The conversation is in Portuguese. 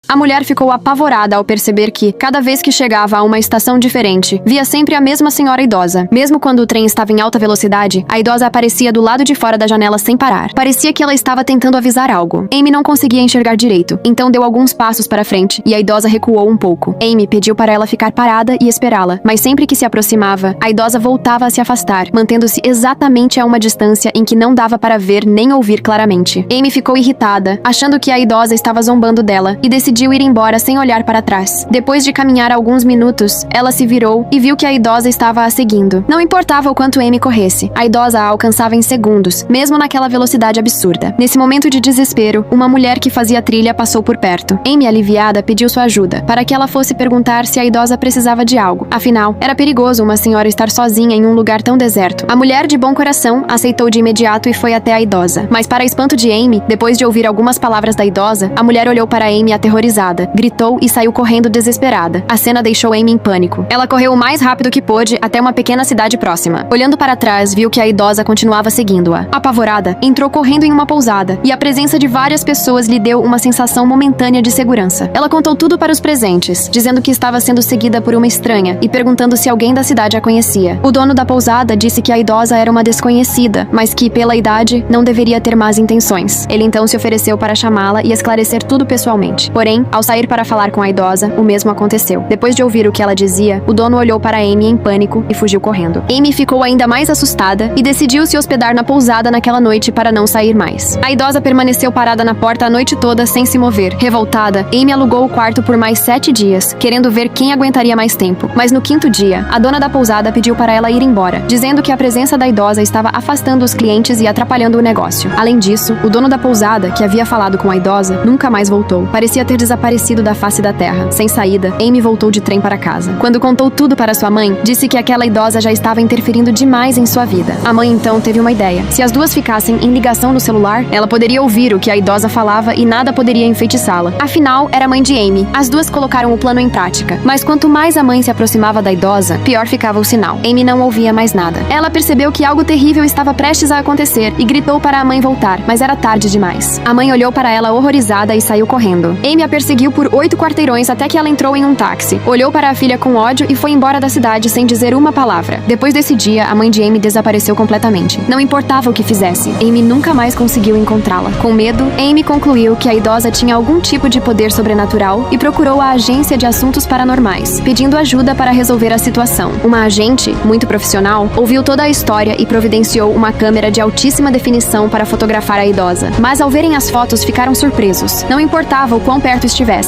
A mulher ficou apavorada ao perceber que, cada vez que chegava a uma estação diferente, via sempre a mesma senhora idosa. Mesmo quando o trem estava em alta velocidade, a idosa aparecia do lado de fora da janela sem parar. Parecia que ela estava tentando avisar algo. Amy não conseguia enxergar direito, então deu alguns passos para frente e a idosa recuou um pouco. Amy pediu para ela ficar parada e esperá-la, mas sempre que se aproximava, a idosa voltava a se afastar, mantendo-se exatamente a uma distância em que não dava para ver nem ouvir claramente. Amy ficou irritada, achando que a idosa estava zombando dela, e decidiu ir embora sem olhar para trás. Depois de caminhar alguns minutos, ela se virou e viu que a idosa estava a seguindo. Não importava o quanto Amy corresse, a idosa a alcançava em segundos, mesmo naquela velocidade absurda. Nesse momento de desespero, uma mulher que fazia trilha passou por perto. Amy, aliviada, pediu sua ajuda, para que ela fosse perguntar se a idosa precisava de algo. Afinal, era perigoso uma senhora estar sozinha em um lugar tão deserto. A mulher, de bom coração, aceitou de imediato e foi até a idosa. Mas para espanto de Amy, depois de ouvir algumas palavras da idosa, a mulher olhou para Amy aterrorizada, gritou e saiu correndo desesperada. A cena deixou Amy em pânico. Ela correu o mais rápido que pôde até uma pequena cidade próxima. Olhando para trás, viu que a idosa continuava seguindo-a. Apavorada, entrou correndo em uma pousada, e a presença de várias pessoas lhe deu uma sensação momentânea de segurança. Ela contou tudo para os presentes, dizendo que estava sendo seguida por uma estranha e perguntando se alguém da cidade a conhecia. O dono da pousada disse que a idosa era uma desconhecida, mas que, pela idade, não deveria ter más intenções. Ele então se ofereceu para chamá-la e esclarecer tudo pessoalmente. Porém, ao sair para falar com a idosa, o mesmo aconteceu. Depois de ouvir o que ela dizia, o dono olhou para Amy em pânico e fugiu correndo. Amy ficou ainda mais assustada e decidiu se hospedar na pousada naquela noite para não sair mais. A idosa permaneceu parada na porta a noite toda sem se mover. Revoltada, Amy alugou o quarto por mais 7 dias, querendo ver quem aguentaria mais tempo. Mas no 5º dia, a dona da pousada pediu para ela ir embora, dizendo que a presença da idosa estava afastando os clientes e atrapalhando o negócio. Além disso, o dono da pousada, que havia falado com a idosa, nunca mais voltou. Parecia ter desaparecido da face da terra. Sem saída, Amy voltou de trem para casa. Quando contou tudo para sua mãe, disse que aquela idosa já estava interferindo demais em sua vida. A mãe então teve uma ideia. Se as duas ficassem em ligação no celular, ela poderia ouvir o que a idosa falava e nada poderia enfeitiçá-la. Afinal, era a mãe de Amy. As duas colocaram o plano em prática. Mas quanto mais a mãe se aproximava da idosa, pior ficava o sinal. Amy não ouvia mais nada. Ela percebeu que algo terrível estava prestes a acontecer e gritou para a mãe voltar, mas era tarde demais. A mãe olhou para ela horrorizada e saiu correndo. Amy a perseguiu por 8 quarteirões até que ela entrou em um táxi. Olhou para a filha com ódio e foi embora da cidade sem dizer uma palavra. Depois desse dia, a mãe de Amy desapareceu completamente. Não importava o que fizesse, Amy nunca mais conseguiu encontrá-la. Com medo, Amy concluiu que a idosa tinha algum tipo de poder sobrenatural e procurou a agência de assuntos paranormais, pedindo ajuda para resolver a situação. Uma agente, muito profissional, ouviu toda a história e providenciou uma câmera de altíssima definição para fotografar a idosa. Mas ao verem as fotos, ficaram surpresos. Não importava o quão perto estivessem.